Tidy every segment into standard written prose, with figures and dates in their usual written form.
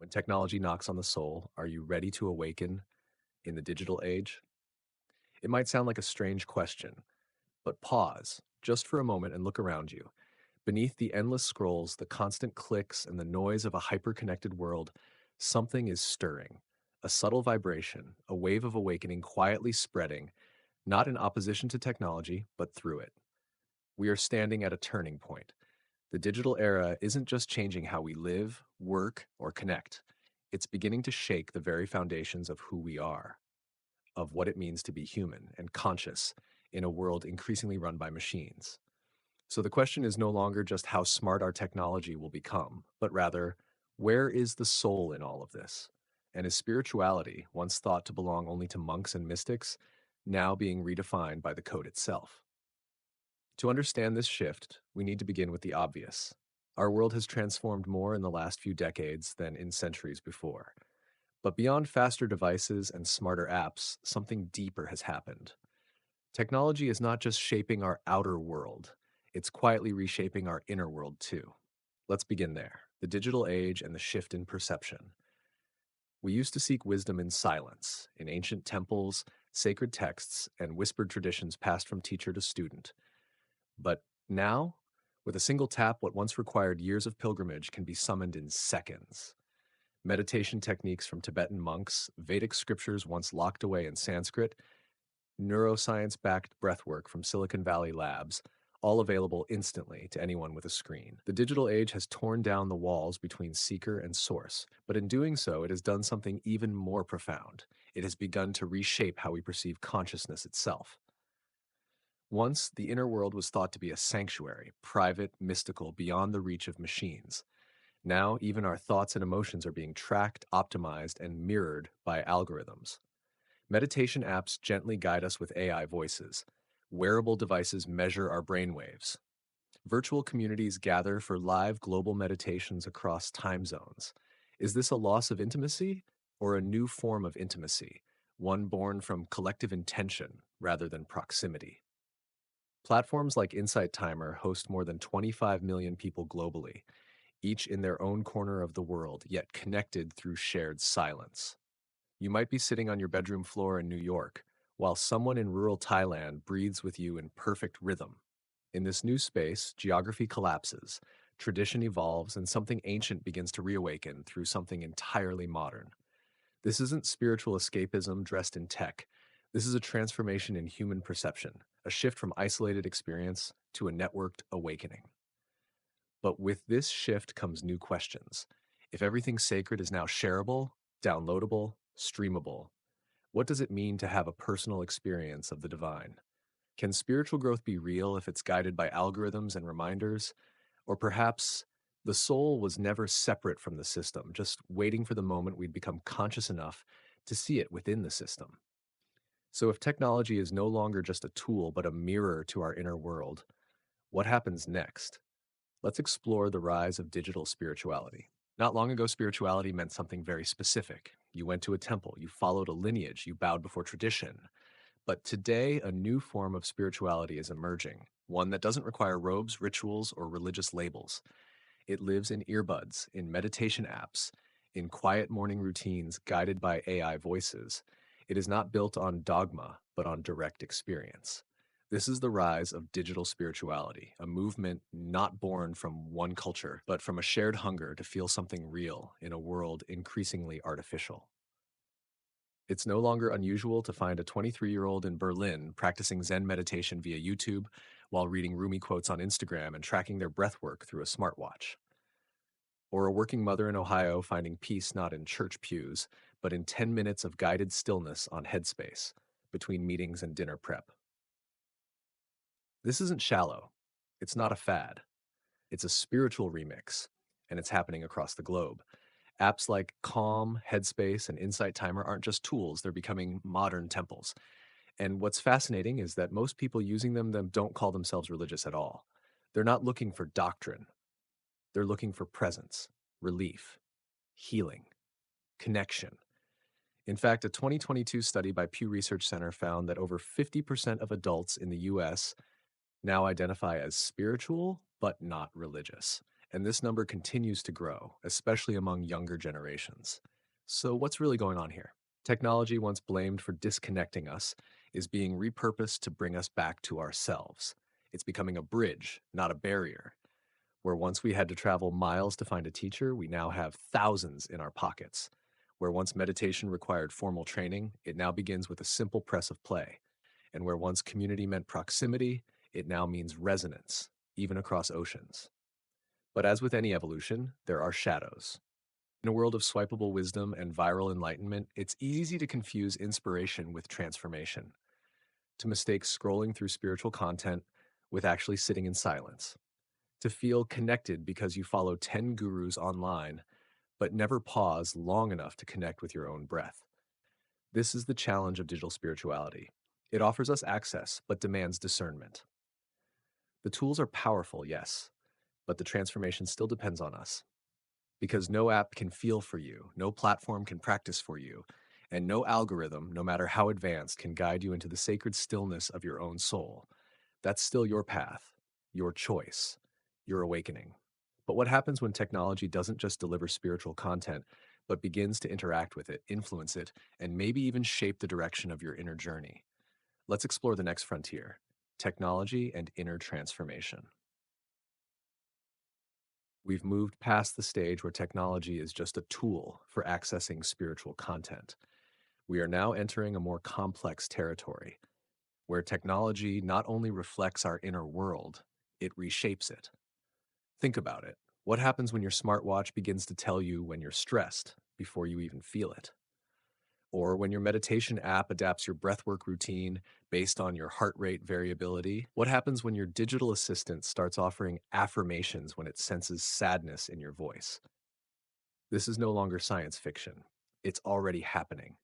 When technology knocks on the soul, are you ready to awaken in the digital age? It might sound like a strange question, but pause just for a moment and look around you. Beneath the endless scrolls, the constant clicks, and the noise of a hyper-connected world, something is stirring. A subtle vibration, a wave of awakening quietly spreading, not in opposition to technology, but through it. We are standing at a turning point. The digital era isn't just changing how we live, work, or connect. It's beginning to shake the very foundations of who we are, of what it means to be human and conscious in a world increasingly run by machines. So the question is no longer just how smart our technology will become, but rather, where is the soul in all of this? And is spirituality, once thought to belong only to monks and mystics, now being redefined by the code itself? To understand this shift, we need to begin with the obvious. Our world has transformed more in the last few decades than in centuries before. But beyond faster devices and smarter apps, something deeper has happened. Technology is not just shaping our outer world, it's quietly reshaping our inner world too. Let's begin there. The digital age and the shift in perception. We used to seek wisdom in silence, in ancient temples, sacred texts, and whispered traditions passed from teacher to student. But now, with a single tap, what once required years of pilgrimage can be summoned in seconds. Meditation techniques from Tibetan monks, Vedic scriptures once locked away in Sanskrit, neuroscience backed breathwork from Silicon Valley labs, all available instantly to anyone with a screen. The digital age has torn down the walls between seeker and source, but in doing so, it has done something even more profound. It has begun to reshape how we perceive consciousness itself. Once, the inner world was thought to be a sanctuary, private, mystical, beyond the reach of machines. Now, even our thoughts and emotions are being tracked, optimized, and mirrored by algorithms. Meditation apps gently guide us with AI voices. Wearable devices measure our brainwaves. Virtual communities gather for live global meditations across time zones. Is this a loss of intimacy or a new form of intimacy, one born from collective intention rather than proximity? Platforms like Insight Timer host more than 25 million people globally, each in their own corner of the world, yet connected through shared silence. You might be sitting on your bedroom floor in New York, while someone in rural Thailand breathes with you in perfect rhythm. In this new space, geography collapses, tradition evolves, and something ancient begins to reawaken through something entirely modern. This isn't spiritual escapism dressed in tech. This is a transformation in human perception, a shift from isolated experience to a networked awakening. But with this shift comes new questions. If everything sacred is now shareable, downloadable, streamable, what does it mean to have a personal experience of the divine? Can spiritual growth be real if it's guided by algorithms and reminders? Or perhaps the soul was never separate from the system, just waiting for the moment we'd become conscious enough to see it within the system. So if technology is no longer just a tool, but a mirror to our inner world, what happens next? Let's explore the rise of digital spirituality. Not long ago, spirituality meant something very specific. You went to a temple, you followed a lineage, you bowed before tradition. But today, a new form of spirituality is emerging, one that doesn't require robes, rituals, or religious labels. It lives in earbuds, in meditation apps, in quiet morning routines guided by AI voices. It is not built on dogma, but on direct experience. This is the rise of digital spirituality, a movement not born from one culture, but from a shared hunger to feel something real in a world increasingly artificial. It's no longer unusual to find a 23-year-old in Berlin practicing Zen meditation via YouTube while reading Rumi quotes on Instagram and tracking their breath work through a smartwatch. Or a working mother in Ohio finding peace not in church pews, but in 10 minutes of guided stillness on Headspace between meetings and dinner prep. This isn't shallow. It's not a fad. It's a spiritual remix, and it's happening across the globe. Apps like Calm, Headspace, and Insight Timer aren't just tools, they're becoming modern temples. And what's fascinating is that most people using them don't call themselves religious at all. They're not looking for doctrine, they're looking for presence, relief, healing, connection. In fact, a 2022 study by Pew Research Center found that over 50% of adults in the US now identify as spiritual, but not religious. and this number continues to grow, especially among younger generations. So, what's really going on here? Technology, once blamed for disconnecting us, is being repurposed to bring us back to ourselves. It's becoming a bridge, not a barrier. Where once we had to travel miles to find a teacher, we now have thousands in our pockets. Where once meditation required formal training, it now begins with a simple press of play. And where once community meant proximity, it now means resonance, even across oceans. But as with any evolution, there are shadows. In a world of swipeable wisdom and viral enlightenment, it's easy to confuse inspiration with transformation, to mistake scrolling through spiritual content with actually sitting in silence, to feel connected because you follow 10 gurus online, but never pause long enough to connect with your own breath. This is the challenge of digital spirituality. It offers us access, but demands discernment. The tools are powerful, yes, but the transformation still depends on us. Because no app can feel for you, no platform can practice for you, and no algorithm, no matter how advanced, can guide you into the sacred stillness of your own soul. That's still your path, your choice, your awakening. But what happens when technology doesn't just deliver spiritual content, but begins to interact with it, influence it, and maybe even shape the direction of your inner journey? Let's explore the next frontier: technology and inner transformation. We've moved past the stage where technology is just a tool for accessing spiritual content. We are now entering a more complex territory where technology not only reflects our inner world, it reshapes it. Think about it. What happens when your smartwatch begins to tell you when you're stressed before you even feel it? Or when your meditation app adapts your breathwork routine based on your heart rate variability? What happens when your digital assistant starts offering affirmations when it senses sadness in your voice? This is no longer science fiction. It's already happening.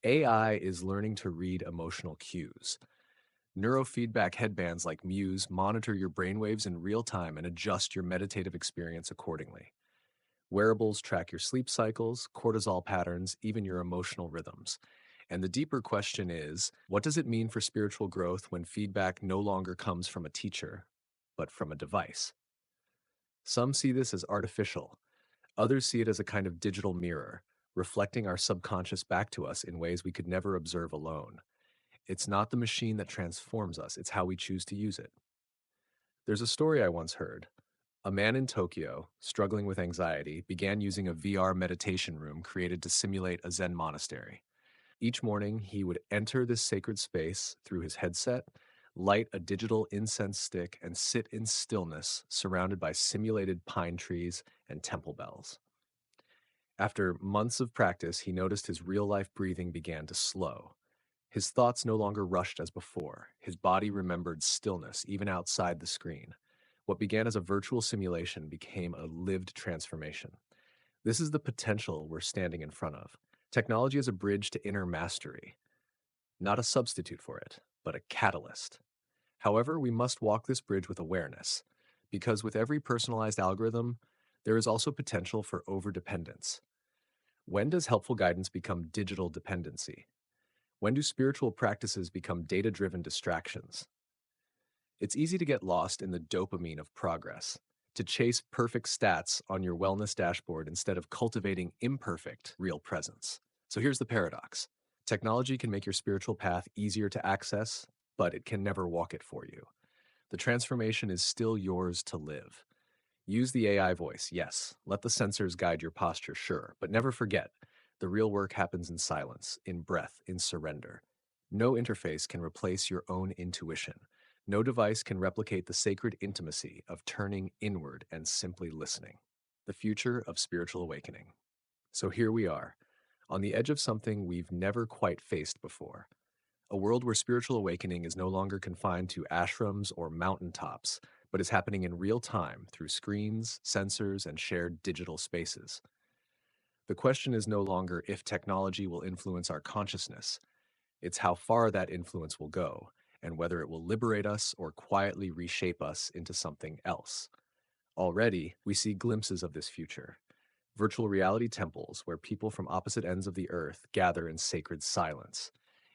AI is learning to read emotional cues. Neurofeedback headbands like Muse monitor your brainwaves in real time and adjust your meditative experience accordingly. Wearables track your sleep cycles, cortisol patterns, even your emotional rhythms. And the deeper question is, what does it mean for spiritual growth when feedback no longer comes from a teacher, but from a device? Some see this as artificial. Others see it as a kind of digital mirror, reflecting our subconscious back to us in ways we could never observe alone. It's not the machine that transforms us, it's how we choose to use it. There's a story I once heard. A man in Tokyo, struggling with anxiety, began using a VR meditation room created to simulate a Zen monastery. Each morning, he would enter this sacred space through his headset, light a digital incense stick, and sit in stillness surrounded by simulated pine trees and temple bells. After months of practice, he noticed his real life breathing began to slow. His thoughts no longer rushed as before. His body remembered stillness, even outside the screen. What began as a virtual simulation became a lived transformation. This is the potential we're standing in front of. Technology is a bridge to inner mastery, not a substitute for it, but a catalyst. However, we must walk this bridge with awareness, because with every personalized algorithm, there is also potential for overdependence. When does helpful guidance become digital dependency? When do spiritual practices become data driven distractions? It's easy to get lost in the dopamine of progress, to chase perfect stats on your wellness dashboard instead of cultivating imperfect real presence. So here's the paradox: technology can make your spiritual path easier to access, but it can never walk it for you. The transformation is still yours to live. Use the AI voice, yes. Let the sensors guide your posture, sure. But never forget, the real work happens in silence, in breath, in surrender. No interface can replace your own intuition. No device can replicate the sacred intimacy of turning inward and simply listening. The future of spiritual awakening. So here we are, on the edge of something we've never quite faced before. A world where spiritual awakening is no longer confined to ashrams or mountaintops, but is happening in real time through screens, sensors, and shared digital spaces. The question is no longer if technology will influence our consciousness, it's how far that influence will go, and whether it will liberate us or quietly reshape us into something else. Already, we see glimpses of this future. Virtual reality temples where people from opposite ends of the earth gather in sacred silence.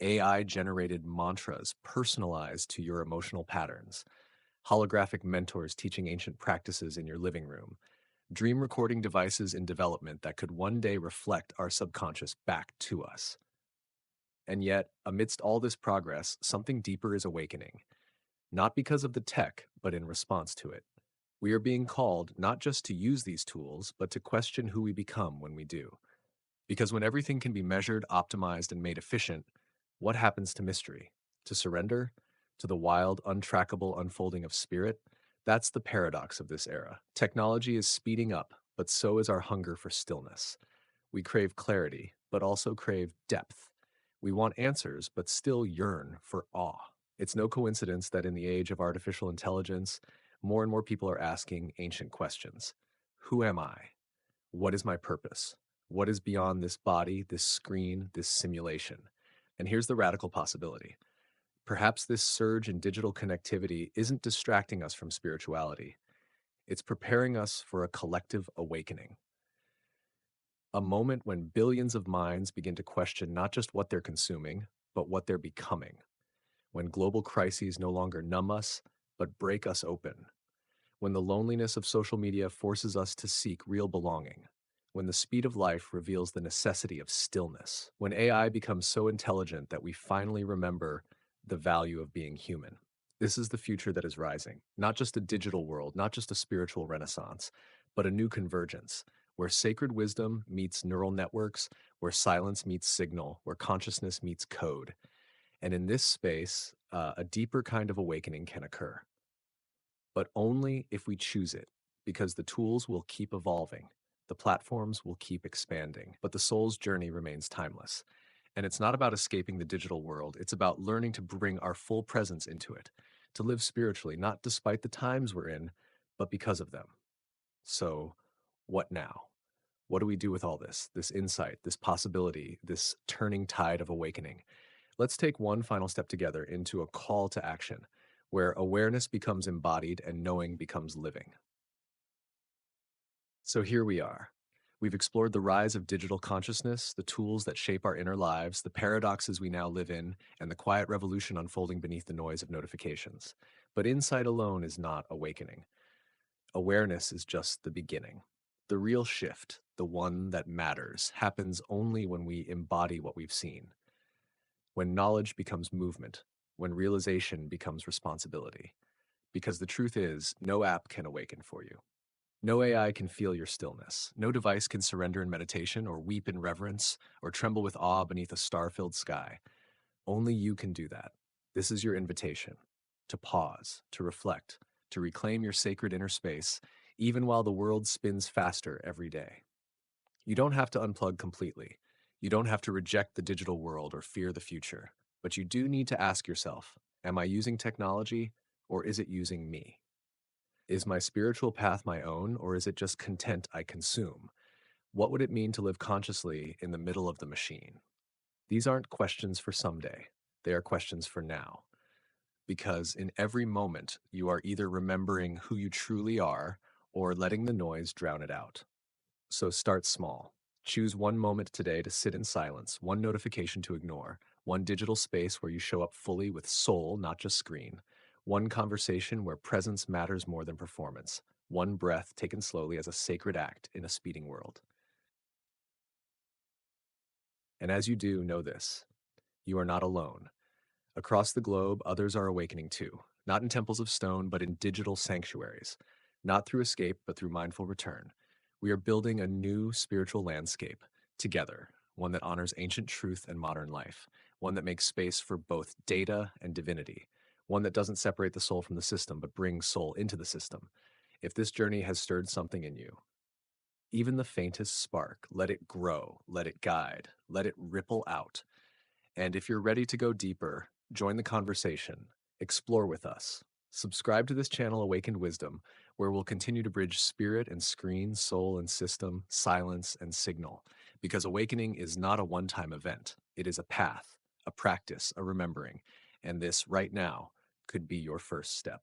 AI generated mantras personalized to your emotional patterns. holographic mentors teaching ancient practices in your living room, dream recording devices in development that could one day reflect our subconscious back to us. And yet, amidst all this progress, something deeper is awakening, not because of the tech, but in response to it. We are being called not just to use these tools, but to question who we become when we do. Because when everything can be measured, optimized, and made efficient, what happens to mystery? To surrender? To the wild, untrackable unfolding of spirit? That's the paradox of this era. Technology is speeding up, but so is our hunger for stillness. We crave clarity, but also crave depth. We want answers, but still yearn for awe. It's no coincidence that in the age of artificial intelligence, more and more people are asking ancient questions. Who am I? What is my purpose? What is beyond this body, this screen, this simulation? And here's the radical possibility. Perhaps this surge in digital connectivity isn't distracting us from spirituality. It's preparing us for a collective awakening, a moment when billions of minds begin to question not just what they're consuming, but what they're becoming, when global crises no longer numb us, but break us open, when the loneliness of social media forces us to seek real belonging, when the speed of life reveals the necessity of stillness, when AI becomes so intelligent that we finally remember the value of being human. This is the future that is rising, not just a digital world, not just a spiritual renaissance, but a new convergence, where sacred wisdom meets neural networks, where silence meets signal, where consciousness meets code. And in this space, a deeper kind of awakening can occur, but only if we choose it, because the tools will keep evolving, the platforms will keep expanding, but the soul's journey remains timeless. And it's not about escaping the digital world, it's about learning to bring our full presence into it, to live spiritually, not despite the times we're in, but because of them. So, what now? What do we do with all this insight, this possibility, this turning tide of awakening? Let's take one final step together into a call to action where awareness becomes embodied and knowing becomes living. So here we are. We've explored the rise of digital consciousness, the tools that shape our inner lives, the paradoxes we now live in, and the quiet revolution unfolding beneath the noise of notifications. But insight alone is not awakening. Awareness is just the beginning. The real shift, the one that matters, happens only when we embody what we've seen, when knowledge becomes movement, when realization becomes responsibility. Because the truth is, no app can awaken for you. No AI can feel your stillness. No device can surrender in meditation or weep in reverence or tremble with awe beneath a star-filled sky. Only you can do that. This is your invitation to pause, to reflect, to reclaim your sacred inner space, even while the world spins faster every day. You don't have to unplug completely. You don't have to reject the digital world or fear the future. But you do need to ask yourself, am I using technology or is it using me? Is my spiritual path my own or is it just content I consume? What would it mean to live consciously in the middle of the machine? These aren't questions for someday. They are questions for now. Because in every moment, you are either remembering who you truly are or letting the noise drown it out. So start small. Choose one moment today to sit in silence, one notification to ignore, one digital space where you show up fully with soul, not just screen, one conversation where presence matters more than performance, one breath taken slowly as a sacred act in a speeding world. And as you do, know this: you are not alone. Across the globe, others are awakening too, not in temples of stone, but in digital sanctuaries, not through escape, but through mindful return. We are building a new spiritual landscape together, one that honors ancient truth and modern life, one that makes space for both data and divinity, one that doesn't separate the soul from the system, but brings soul into the system. If this journey has stirred something in you, even the faintest spark, let it grow, let it guide, let it ripple out. And if you're ready to go deeper, join the conversation, explore with us. Subscribe to this channel, Awakened Wisdom, where we'll continue to bridge spirit and screen, soul and system, silence and signal. Because awakening is not a one-time event. It is a path, a practice, a remembering. And this right now could be your first step.